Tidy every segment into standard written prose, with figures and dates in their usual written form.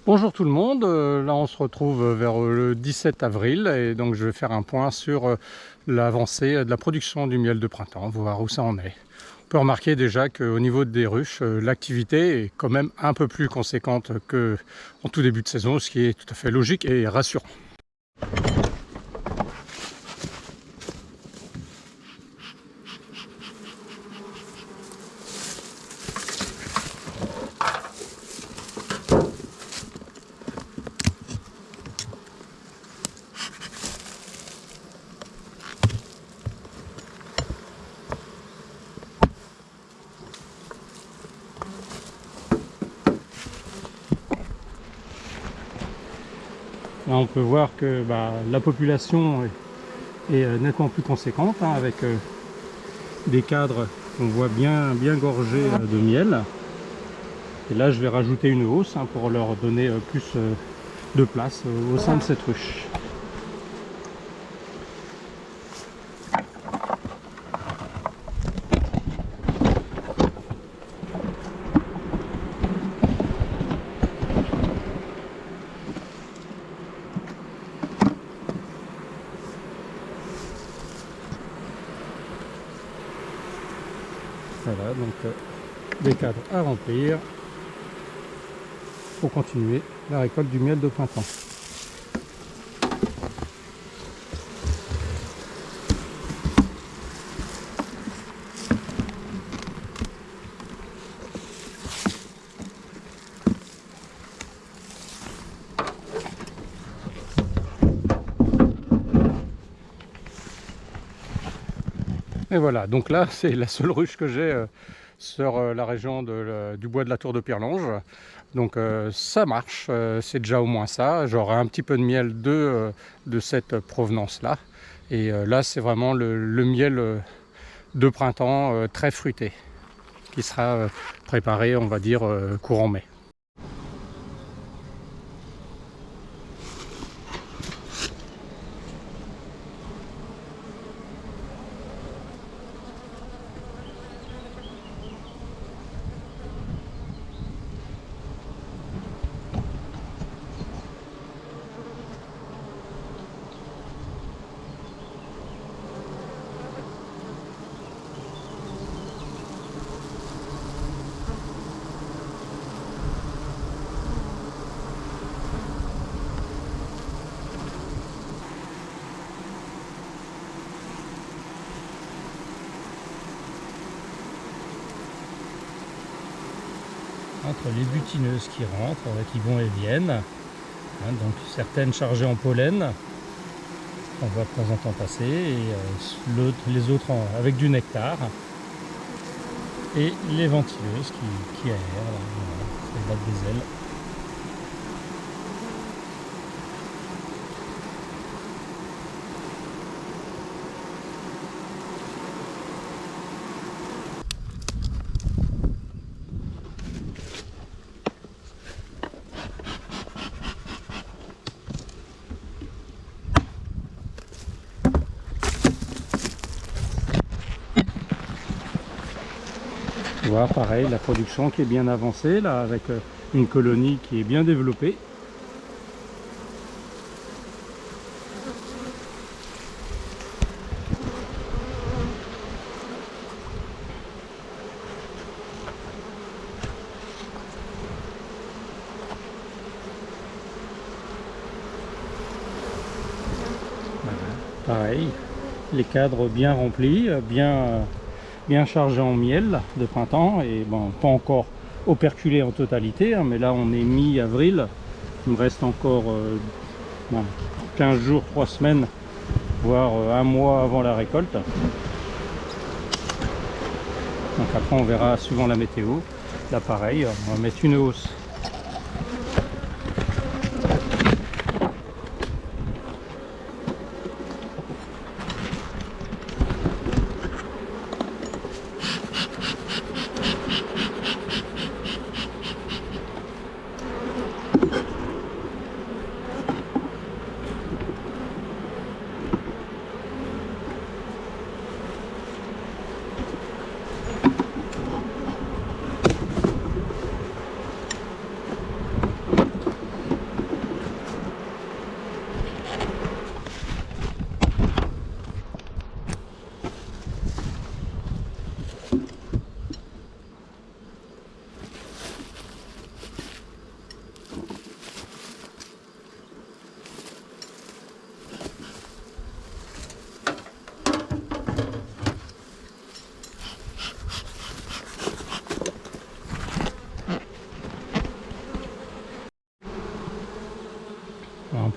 Bonjour tout le monde, là on se retrouve vers le 17 avril et donc je vais faire un point sur l'avancée de la production du miel de printemps, voir où ça en est. On peut remarquer déjà qu'au niveau des ruches, l'activité est quand même un peu plus conséquente qu'en tout début de saison, ce qui est tout à fait logique et rassurant. Là on peut voir que la population est nettement plus conséquente, hein, avec des cadres qu'on voit bien gorgés de miel. Et là je vais rajouter une hausse, hein, pour leur donner plus de place au sein de cette ruche. Voilà, donc des cadres à remplir pour continuer la récolte du miel de printemps. Et voilà, donc là c'est la seule ruche que j'ai sur la région du bois de la Tour de Pirlonge. Donc ça marche, c'est déjà au moins ça. J'aurai un petit peu de miel de cette provenance-là. Et là c'est vraiment le miel de printemps très fruité, qui sera préparé, on va dire, courant mai. Entre les butineuses qui rentrent, qui vont et viennent, hein, donc certaines chargées en pollen, on voit de temps en temps passer, et les autres avec du nectar, et les ventileuses qui aèrent, là, voilà, elles battent des ailes. Voir pareil la production qui est bien avancée là, avec une colonie qui est bien développée. Voilà. Pareil, les cadres bien remplis, bien chargé en miel de printemps, et bon, pas encore operculé en totalité, hein, mais là on est mi-avril, il me reste encore 15 jours, 3 semaines, voire un mois avant la récolte. Donc après on verra suivant la météo. Là pareil, on va mettre une hausse.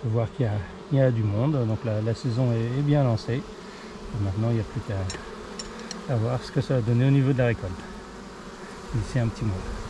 peut voir qu'il y a du monde, donc la saison est bien lancée. Et maintenant, il n'y a plus qu'à voir ce que ça va donner au niveau de la récolte d'ici un petit mois.